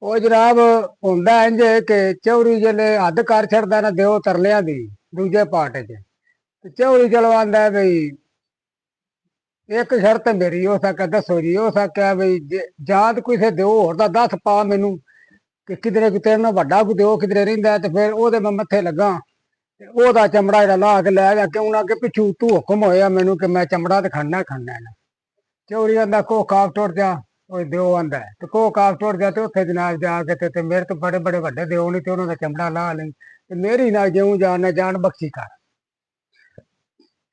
ਉਹ ਜਨਾਬ ਹੁੰਦਾ ਇੰਜ ਕਿ ਚੌਰੀ ਜਲੇ ਹੱਦ ਕਰ ਛੱਡਦਾ ਨਾ ਦਿਓ ਤਰਲਿਆਂ ਦੀ ਦੂਜੇ ਪਾਰਟ 'ਚ ਤੇ ਚੌਰੀ ਚਲੋ ਆਂਦਾ ਬਈ ਇੱਕ ਸ਼ਰਤ ਮੇਰੀ ਹੋ ਸਕਿਆ ਦੱਸੋ ਜੀ ਹੋ ਸਕਿਆ ਬਈ ਜਾਂ ਤਾਂ ਕਿਸੇ ਦਿਓ ਹੋਰ ਦਾ ਦੱਸ ਪਾ ਮੈਨੂੰ ਕਿ ਕਿਧਰੇ ਤੇਰੇ ਨਾਲ ਵੱਡਾ ਕੋਈ ਦਿਓ ਕਿਧਰੇ ਰਹਿੰਦਾ ਤੇ ਫਿਰ ਉਹਦੇ ਮੈਂ ਮੱਥੇ ਲੱਗਾ ਤੇ ਉਹਦਾ ਚਮੜਾ ਜਿਹੜਾ ਲਾ ਕੇ ਲੈ ਜਾ ਕਿਉਂ ਨਾ ਕਿ ਪਿੱਛੂ ਤੂੰ ਹੁਕਮ ਹੋਇਆ ਮੈਨੂੰ ਕਿ ਮੈਂ ਚਮੜਾ ਤੇ ਖਾਣਾ ਨਾ ਚੌਰੀ ਆਂਦਾ ਕੋ ਕਾਕ ਟੁੱਟ ਜਾ ਉਹ ਦਿਓ ਆਂਦਾ ਤੇ ਕੋ ਕਾਕ ਟੁੱਟ ਜਾ ਤੇ ਉੱਥੇ ਜਨਾਬ ਜਾ ਕੇ ਤੇ ਮੇਰੇ ਤੋਂ ਬੜੇ ਬੜੇ ਵੱਡੇ ਦਿਓ ਨਹੀਂ ਤੇ ਉਹਨਾਂ ਦਾ ਚਮੜਾ ਲਾ ਲਈ ਤੇ ਮੇਰੀ ਨਾ ਜਿਉਂ ਜਾਣ ਜਾਣ ਬਖਸ਼ੀ ਕਰ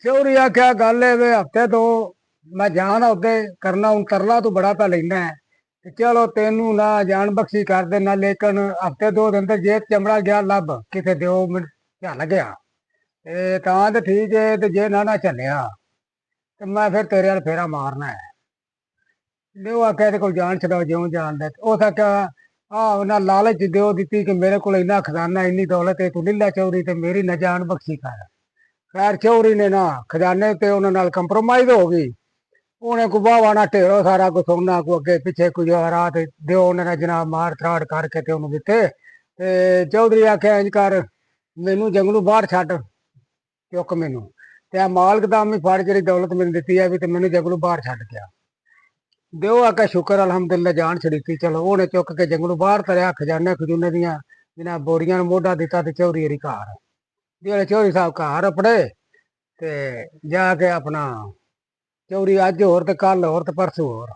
ਚੌਰੀ ਆਖਿਆ ਗੱਲ ਇਹ ਵੇ ਹਫਤੇ ਤੋਂ ਮੈਂ ਜਾਣ ਉਹਦੇ ਕਰਨਾ ਹੁਣ ਤਰਲਾ ਤੂੰ ਬੜਾ ਪਾ ਲੈਂਦਾ ਤੇ ਚਲੋ ਤੈਨੂੰ ਨਾ ਜਾਣ ਬਖਸ਼ੀ ਕਰ ਦੇਣਾ ਲੇਕਿਨ ਹਫਤੇ ਦੋ ਦਿਨ ਤੇ ਜੇ ਚਮੜਾ ਗਿਆ ਲੱਭ ਕਿਤੇ ਦਿਓ ਚੱਲ ਗਿਆ ਤੇ ਤਾਂ ਤੇ ਠੀਕ ਹੈ ਤੇ ਜੇ ਨਾ ਚੱਲਿਆ ਤੇ ਮੈਂ ਫਿਰ ਤੇਰੇ ਨਾਲ ਫੇਰਾ ਮਾਰਨਾ ਹੈ ਦਿਓ ਆਖਿਆ ਇਹਦੇ ਕੋਲ ਜਾਣ ਛਡਾਓ ਜਿਉਂ ਜਾਣਦਾ ਉਹ ਆਖਿਆ ਉਹਨਾਂ ਲਾਲਚ ਦਿਓ ਦਿੱਤੀ ਕਿ ਮੇਰੇ ਕੋਲ ਇੰਨਾ ਖਜ਼ਾਨਾ ਇੰਨੀ ਦੌਲਤ ਹੈ ਤੂੰ ਲੀਲਾ ਚੌਰੀ ਤੇ ਮੇਰੀ ਨਾ ਜਾਣ ਬਖਸ਼ੀ ਕਰ ਖੈਰ ਚੌਰੀ ਨੇ ਨਾ ਖਜ਼ਾਨੇ ਤੇ ਉਹਨਾਂ ਨਾਲ ਕੰਪਰੋਮਾਈਜ਼ ਹੋ ਗਈ ਉਹਨੇ ਕੋ ਵਾਹਣਾ ਢੇਰੋ ਸਾਰਾ ਕੁਛ ਉਹਨਾਂ ਕੋ ਅੱਗੇ ਪਿੱਛੇ ਕੁਝ ਰਾਤ ਦਿਓ ਉਹਨਾਂ ਨੇ ਜਨਾਬ ਮਾਰ ਥਰਾੜ ਕਰਕੇ ਤੇ ਉਹਨੂੰ ਦਿੱਤੇ ਤੇ ਚੌਧਰੀ ਆਖਿਆ ਇੰਜ ਕਰ ਮੈਨੂੰ ਜੰਗਲੋਂ ਬਾਹਰ ਛੱਡ ਚੁੱਕ ਮੈਨੂੰ ਤੇ ਆ ਮਾਲਕ ਦਾ ਵੀ ਫੜ ਜਿਹੜੀ ਦੌਲਤ ਮੈਨੂੰ ਦਿੱਤੀ ਹੈ ਵੀ ਤੇ ਮੈਨੂੰ ਜੰਗਲੋਂ ਬਾਹਰ ਛੱਡ ਗਿਆ ਦਿਓ ਆਖਿਆ ਸ਼ੁਕਰ ਅਲਹਮਦੁਲਿਲਾ ਜਾਨ ਛੜੀਤੀ ਚਲੋ ਉਹਨੇ ਚੁੱਕ ਕੇ ਜੰਗਲੋਂ ਬਾਹਰ ਤਰਿਆ ਖਜ਼ਾਨੇ ਖਜੂਨੇ ਦੀਆਂ ਜਿਨ੍ਹਾਂ ਬੋਰੀਆਂ ਨੂੰ ਮੋਢਾ ਦਿੱਤਾ ਤੇ ਚੌਧਰੀ ਹਰੀ ਘਰ ਜਿਹੜੇ ਚੌਧਰੀ ਸਾਹਿਬ ਘਰ ਆਪਣੇ ਤੇ ਜਾ ਕੇ ਆਪਣਾ ਚੌਰੀ ਅੱਜ ਹੋਰ ਤੇ ਕੱਲ ਹੋਰ ਤੇ ਪਰਸੋਂ ਹੋਰ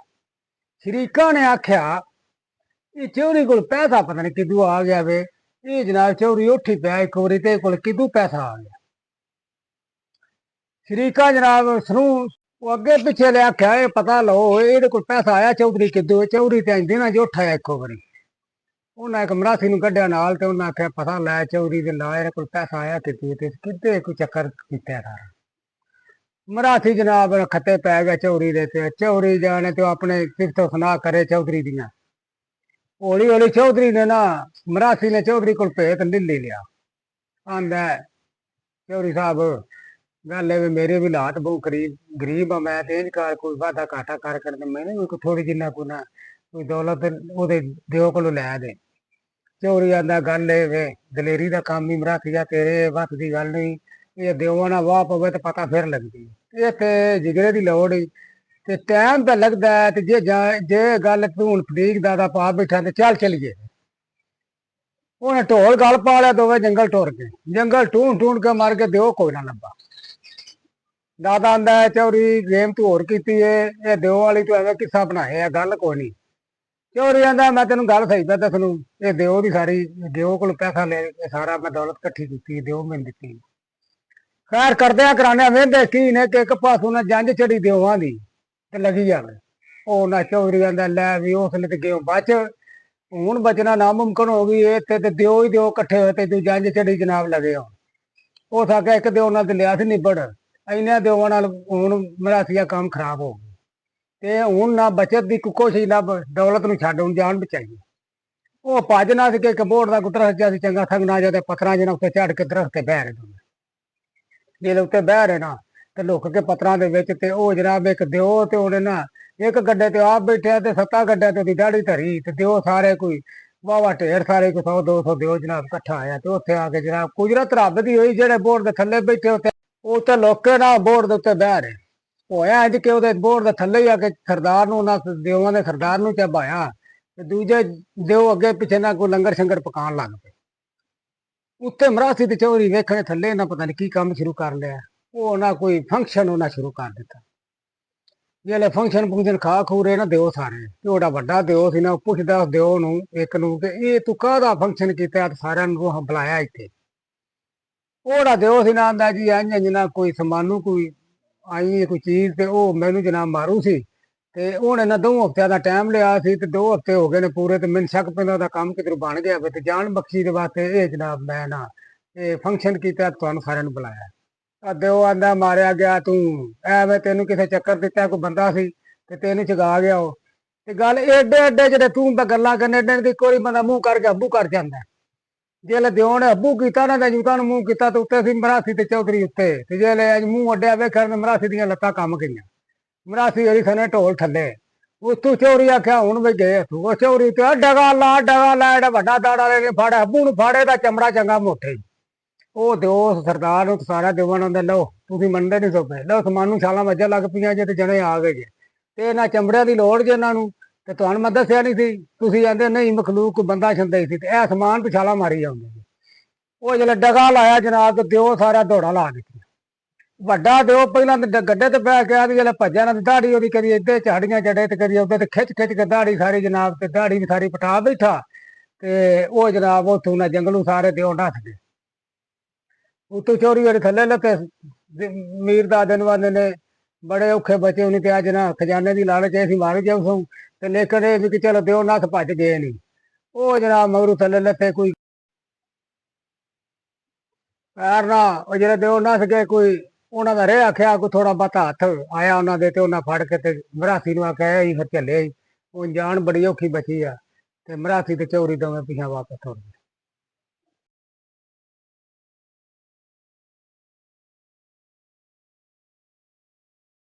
ਸ਼ਰੀਕਾਂ ਨੇ ਆਖਿਆ ਇਹ ਚੌਰੀ ਕੋਲ ਪੈਸਾ ਪਤਾ ਨਹੀਂ ਕਿਦੋਂ ਆ ਗਿਆ ਵੇ ਇਹ ਜਨਾਬ ਚੌਰੀ ਉੱਠੀ ਪਿਆ ਇੱਕ ਵਾਰੀ ਤੇ ਕੋਲ ਕਿਦੋਂ ਪੈਸਾ ਆ ਗਿਆ ਸ਼ਰੀਕਾ ਜਨਾਬ ਉਸਨੂੰ ਉਹ ਅੱਗੇ ਪਿੱਛੇ ਲੈ ਆਖਿਆ ਇਹ ਪਤਾ ਲਓ ਇਹਦੇ ਕੋਲ ਪੈਸਾ ਆਇਆ ਚੌਧਰੀ ਕਿਦੋਂ ਚੌਰੀ ਤੇ ਆਂਦੀ ਨਾ ਜੋ ਉੱਠਾਇਆ ਇੱਕੋ ਵਾਰੀ ਉਹਨਾਂ ਇੱਕ ਮਰਾਸੀ ਨੂੰ ਕੱਢਿਆ ਨਾਲ ਤੇ ਉਹਨਾਂ ਆਖਿਆ ਪਤਾ ਲੈ ਚੌਰੀ ਦੇ ਲਾ ਇਹਦੇ ਕੋਲ ਪੈਸਾ ਆਇਆ ਕਿਤੇ ਤੇ ਕਿਤੇ ਕੋਈ ਚੱਕਰ ਕੀਤਾ ਸਾਰਾ ਮਰਾਠੀ ਜਨਾਬ ਖੱਤੇ ਪੈ ਗਿਆ ਚੌਰੀ ਦੇ ਤੇ ਚੌਰੀ ਜਾਣੇ ਤੇ ਆਪਣੇ ਸਿਫਤੋ ਸੁਨਾ ਕਰੇ ਚੌਧਰੀ ਦੀਆਂ ਹੌਲੀ ਹੌਲੀ ਚੌਧਰੀ ਨੇ ਨਾ ਮਰਾਠੀ ਨੇ ਚੌਧਰੀ ਕੋਲ ਭੇਤ ਢਿੱਲੀ ਲਿਆ ਆਂਦਾ ਚੌਧਰੀ ਸਾਹਿਬ ਗੱਲ ਇਹ ਮੇਰੇ ਵੀ ਹਾਲਾਤ ਬਹੁਤ ਗਰੀਬ ਆ ਮੈਂ ਤੇ ਇੰਜ ਕਰ ਕੋਈ ਵਾਧਾ ਘਾਟਾ ਕਰ ਤੇ ਮੈਨੂੰ ਵੀ ਕੋਈ ਥੋੜੀ ਜਿੰਨਾ ਕੋਈ ਦੌਲਤ ਉਹਦੇ ਦਿਓ ਕੋਲੋਂ ਲੈ ਦੇ ਚੌਰੀ ਆਂਦਾ ਗੱਲ ਇਹ ਵੇ ਦਲੇਰੀ ਦਾ ਕੰਮ ਹੀ ਮਰਾਠੀ ਆ ਤੇਰੇ ਵੱਸ ਦੀ ਗੱਲ ਨਹੀਂ ਇਹ ਦਿਓ ਨਾ ਵਾਹ ਪਵੇ ਤੇ ਪਤਾ ਫਿਰ ਲੱਗਦੀ ਇਹ ਤੇ ਜਿਗਰੇ ਦੀ ਲੋੜ ਹੀ ਤੇ ਟਾਈਮ ਤਾਂ ਲੱਗਦਾ ਤੇ ਜੇ ਗੱਲ ਤੂੰ ਹੁਣ ਫਰੀਕ ਦਾ ਪਾ ਬੈਠਾ ਤੇ ਚੱਲ ਚਲੀਏ ਉਹਨੇ ਢੋਲ ਗਲ ਪਾ ਲਿਆ ਦੋਵੇਂ ਜੰਗਲ ਟੁਰ ਕੇ ਜੰਗਲ ਢੂੰਡ ਕੇ ਮਰ ਕੇ ਦਿਓ ਕੋਈ ਨਾ ਲੱਭਾ ਦਾਦਾ ਆਂਦਾ ਚੌਰੀ ਗੇਮ ਤੂੰ ਹੋਰ ਕੀਤੀ ਏ ਇਹ ਦਿਓ ਵਾਲੀ ਤੂੰ ਐਵੇਂ ਕਿੱਸਾ ਬਣਾਇਆ ਗੱਲ ਕੋਈ ਨਹੀਂ ਚੌਰੀ ਆਂਦਾ ਮੈਂ ਤੈਨੂੰ ਗੱਲ ਸਹੀ ਪਿਆ ਦੱਸਨੂੰ ਇਹ ਦਿਓ ਦੀ ਸਾਰੀ ਦਿਓ ਕੋਲ ਪੈਸਾ ਲੈ ਕੇ ਸਾਰਾ ਮੈਂ ਦੌਲਤ ਇਕੱਠੀ ਕੀਤੀ ਦਿਓ ਮੈਨੂੰ ਦਿੱਤੀ ਖੈਰ ਕਰਦਿਆਂ ਕਰਾਣਿਆ ਵੇਂਦੇ ਕੀ ਨੇ ਕਿ ਇੱਕ ਪਾਸੋਂ ਨਾ ਜੰਜ ਚੜੀ ਦਿਓਵਾਂ ਦੀ ਤੇ ਲੱਗੀ ਜਾਵੇ ਉਹ ਨਾ ਚੌਧਰੀ ਆਂਦਾ ਲੈ ਵੀ ਉਸ ਨੇ ਤੇ ਗਿਓ ਬਚ ਹੁਣ ਬਚਣਾ ਨਾਮੁਮਕਨ ਹੋ ਗਈ ਇੱਥੇ ਤੇ ਦਿਓ ਹੀ ਦਿਓ ਇਕੱਠੇ ਹੋਏ ਤੇ ਤੂੰ ਜੰਜ ਚੜੀ ਜਨਾਬ ਲੱਗੇ ਹੋ ਉਹ ਸਕਿਆ ਇੱਕ ਦਿਓ ਨਾਲ ਤੇ ਲਿਆ ਸੀ ਨਿਬੜ ਇੰਨੇ ਦਿਓਵਾਂ ਨਾਲ ਹੁਣ ਮਰਾਸੀਆ ਕੰਮ ਖਰਾਬ ਹੋ ਗਿਆ ਤੇ ਹੁਣ ਨਾ ਬਚਤ ਦੀ ਕੁਛ ਹੀ ਲੱਭ ਦੌਲਤ ਨੂੰ ਛੱਡ ਹੁਣ ਜਾਨ ਬਚਾਈਏ ਉਹ ਭੱਜ ਨਾ ਸੀ ਕਿ ਕਬੋੜ ਦਾ ਕੁਤਰਾ ਸੱਚਾ ਸੀ ਚੰਗਾ ਸੰਗ ਨਾ ਜਾਦੇ ਪੱਥਰਾਂ ਜਿਹਨਾਂ ਉੱਤੇ ਚੜ ਕੇ ਦਰਖਤ ਤੇ ਬਹਿ ਰਹੇ ਜਿਹਦੇ ਉੱਤੇ ਬਹਿ ਰਹੇ ਨਾ ਤੇ ਲੁੱਕ ਕੇ ਪੱਥਰਾਂ ਦੇ ਵਿੱਚ ਤੇ ਉਹ ਜਨਾਬ ਇੱਕ ਦਿਓ ਤੇ ਉਹਨੇ ਨਾ ਇੱਕ ਗੱਡੇ ਤੇ ਆਪ ਬੈਠਿਆ ਤੇ 7 ਗੱਡਿਆਂ ਤੇ ਉਹਦੀ ਦਾੜੀ ਧਰੀ ਤੇ ਦਿਓ ਸਾਰੇ ਕੋਈ ਵਾਵਾ ਢੇਰ ਸਾਰੇ ਕੋਈ 100 200 ਦਿਓ ਜਨਾਬ ਇਕੱਠਾ ਆਇਆ ਤੇ ਉੱਥੇ ਆ ਕੇ ਜਨਾਬ ਕੁਦਰਤ ਰੱਬ ਦੀ ਹੋਈ ਜਿਹੜੇ ਬੋਰਡ ਦੇ ਥੱਲੇ ਬੈਠੇ ਉੱਤੇ ਲੋਕੇ ਨਾ ਬੋਰਡ ਦੇ ਉੱਤੇ ਬਹਿ ਰਹੇ ਹੋਇਆ ਅੱਜ ਕਿ ਉਹਦੇ ਬੋਰਡ ਦੇ ਥੱਲੇ ਹੀ ਆ ਕੇ ਸਰਦਾਰ ਨੂੰ ਉਹਨਾਂ ਦਿਓਆਂ ਦੇ ਸਰਦਾਰ ਨੂੰ ਚਬਾਇਆ ਤੇ ਦੂਜੇ ਦਿਓ ਅੱਗੇ ਪਿੱਛੇ ਨਾ ਕੋਈ ਲੰਗਰ ਸ਼ੰਗਰ ਪਕਾਉਣ ਲੱਗ ਪਏ ਉੱਤੇ ਮਰਾਸੀ ਤੇ ਚੌਧਰੀ ਵੇਖਣੇ ਥੱਲੇ ਨਾ ਪਤਾ ਨਹੀਂ ਕੀ ਕੰਮ ਸ਼ੁਰੂ ਕਰ ਲਿਆ ਉਹ ਨਾ ਕੋਈ ਫੰਕਸ਼ਨ ਉਹਨਾਂ ਸ਼ੁਰੂ ਕਰ ਦਿੱਤਾ ਜਿਹੜੇ ਫੰਕਸ਼ਨ ਖਾ ਖੂ ਰਹੇ ਨਾ ਦਿਓ ਸਾਰੇ ਤੇ ਉਹਦਾ ਵੱਡਾ ਦਿਓ ਸੀ ਨਾ ਉਹ ਪੁੱਛਦਾ ਉਸ ਦਿਓ ਨੂੰ ਇੱਕ ਨੂੰ ਕਿ ਇਹ ਤੂੰ ਕਾਹਦਾ ਫੰਕਸ਼ਨ ਕੀਤਾ ਸਾਰਿਆਂ ਨੂੰ ਬੁਲਾਇਆ ਇੱਥੇ ਉਹਦਾ ਦਿਓ ਸੀ ਨਾ ਆਂਦਾ ਜੀ ਇੰਜ ਨਾ ਕੋਈ ਸਮਾਨੂ ਕੋਈ ਆਈ ਕੋਈ ਚੀਜ਼ ਤੇ ਉਹ ਮੈਨੂੰ ਜਨਾਬ ਮਾਰੂ ਸੀ ਤੇ ਉਹਨੇ ਨਾ 2 ਹਫ਼ਤਿਆਂ ਦਾ ਟਾਈਮ ਲਿਆ ਸੀ ਤੇ 2 ਹਫ਼ਤੇ ਹੋ ਗਏ ਨੇ ਪੂਰੇ ਤੇ ਮੈਨੂੰ ਸ਼ੱਕ ਪੈਂਦਾ ਉਹਦਾ ਕੰਮ ਕਿਧਰੋਂ ਬਣ ਗਿਆ ਤੇ ਜਾਨ ਬਖਸ਼ੀ ਦੇ ਵਾਸਤੇ ਇਹ ਜਨਾਬ ਮੈਂ ਨਾ ਇਹ ਫੰਕਸ਼ਨ ਕੀਤਾ ਤੁਹਾਨੂੰ ਸਾਰਿਆਂ ਨੂੰ ਬੁਲਾਇਆ ਦਿਓ ਆਂਦਾ ਮਾਰਿਆ ਗਿਆ ਤੂੰ ਐਵੇਂ ਤੈਨੂੰ ਕਿਸੇ ਚੱਕਰ ਦਿੱਤਾ ਕੋਈ ਬੰਦਾ ਸੀ ਤੇ ਤੈਨੂੰ ਚਗਾ ਗਿਆ ਉਹ ਤੇ ਗੱਲ ਏਡੇ ਜਿਹੜੇ ਤੂੰ ਗੱਲਾਂ ਕਰਨੇ ਏਡੇ ਦੀ ਕੋਈ ਬੰਦਾ ਮੂੰਹ ਕਰਕੇ ਅੱਬੂ ਕਰ ਜਾਂਦਾ ਜੇ ਦਿਓ ਨੇ ਅੱਬੂ ਕੀਤਾ ਨਾ ਤੇ ਜੂਤਾਂ ਨੂੰ ਮੂੰਹ ਕੀਤਾ ਤੇ ਉੱਤੇ ਸੀ ਮਰਾਸੀ ਤੇ ਚੌਧਰੀ ਉੱਤੇ ਤੇ ਜੇ ਮੂੰਹ ਅੱਡਿਆ ਵੇਖਣ ਮਰਾਸੀ ਦੀਆਂ ਲੱਤਾਂ ਕੰਮ ਗਈਆਂ ਮਰਾਸੀ ਹਰੀ ਸਨੇ ਢੋਲ ਥੱਲੇ ਉਤੋਂ ਚੋਰੀ ਆਖਿਆ ਹੁਣ ਵੀ ਗਏ ਤੂੰ ਉਹ ਚੋਰੀ ਤੇ ਡਗਾ ਲਾ ਜਿਹੜਾ ਵੱਡਾ ਦਾੜਾ ਲੈ ਕੇ ਫੜ ਅੱਬੂ ਨੂੰ ਫਾੜੇ ਦਾ ਚਮੜਾ ਚੰਗਾ ਮੋਟੇ ਈ। ਉਹ ਤੇ ਉਸ ਸਰਦਾਰ ਨੂੰ ਸਾਰਾ ਦੇਵਣ ਆਉਂਦਾ ਲਓ ਤੁਸੀਂ ਮੰਨਦੇ ਨਹੀਂ ਸੋਪੇ ਲਓ ਸਮਾਨ ਨੂੰ ਛਾਲਾਂ ਵੱਜਣ ਲੱਗ ਪਈਆਂ ਜੇ ਤੇ ਜਣੇ ਆ ਗਏ ਜੇ ਤੇ ਇਹਨਾਂ ਚਮੜਿਆਂ ਦੀ ਲੋੜ ਜੇ ਇਹਨਾਂ ਨੂੰ ਤੇ ਤੁਹਾਨੂੰ ਮੈਂ ਦੱਸਿਆ ਨਹੀਂ ਸੀ ਤੁਸੀਂ ਕਹਿੰਦੇ ਨਹੀਂ ਮਖਲੂਕ ਬੰਦਾ ਛੰਦਾ ਹੀ ਸੀ ਤੇ ਇਹ ਸਮਾਨ ਤੇ ਛਾਲਾਂ ਮਾਰੀ ਜਾਂਦੇ ਜੀ। ਉਹ ਜਦੋਂ ਡਗਾ ਲਾਇਆ ਜਨਾਬ ਤੇ ਦਿਓ ਸਾਰਾ ਦੌੜਾ ਲਾ ਦਿੱਤੀ ਵੱਡਾ ਦਿਓ ਪਹਿਲਾਂ ਤੇ ਗੱਡੇ ਤੇ ਪੈ ਗਿਆ ਤੇ ਜਦੋਂ ਭੱਜਿਆ ਨਾ ਦਾੜੀ ਉਹਦੀ ਕਦੀ ਇੱਧੇ ਝਾੜੀਆਂ ਜੜੇ ਤੇ ਕਦੀ ਉੱਧਰ ਤੇ ਖਿੱਚ ਕੇ ਦਾੜੀ ਸਾਰੀ ਜਨਾਬ ਤੇ ਦਾੜੀ ਵੀ ਸਾਰੀ ਪਟਾ ਬੈਠਾ ਤੇ ਉਹ ਜਨਾਬ ਉੱਥੋਂ ਨਾ ਜੰਗਲੂ ਸਾਰੇ ਦਿਓ ਨੱਸ ਗਏ ਉਤੋਂ ਚੋਰੀ ਵਾਲੇ ਥੱਲੇ ਲੱਤੇ ਮੀਰ ਦਾਦੇ ਨੂੰ ਆਂਦੇ ਨੇ ਬੜੇ ਔਖੇ ਬਚੇ ਉਹਨੇ ਤੇ ਅੱਜ ਨਾ ਖਜ਼ਾਨੇ ਦੀ ਲਾਲਚ ਐਸੀ ਮਾਰ ਗਿਆ ਉਸੋਂ ਤੇ ਲੇਕਿਨ ਇਹ ਵੀ ਕਿ ਚਲੋ ਦਿਓ ਨੱਸ ਭੱਜ ਗਏ ਨਹੀਂ ਉਹ ਜਨਾਬ ਮਗਰੂ ਥੱਲੇ ਲੱਤੇ ਕੋਈ ਪੈਰ ਨਾ ਉਹ ਜਿਹੜੇ ਦਿਓ ਨੱਸ ਗਏ ਕੋਈ ਉਹਨਾਂ ਦਾ ਰੇ ਆਖਿਆ ਕੋਈ ਥੋੜਾ ਬਹੁਤਾ ਹੱਥ ਆਇਆ ਉਹਨਾਂ ਦੇ ਤੇ ਉਹਨਾਂ ਫੜ ਕੇ ਤੇ ਮਰਾਸੀ ਨੂੰ ਆਖਿਆ ਹੀ ਫਿਰ ਚੱਲੇ ਉਹ ਜਾਨ ਬੜੀ ਔਖੀ ਬਚੀ ਆ ਤੇ ਮਰਾਸੀ ਤੇ ਚੋਰੀ ਦੋਵੇਂ ਪਿਛਾਂ ਵਾਪਸ ਹੋ ਗਏ।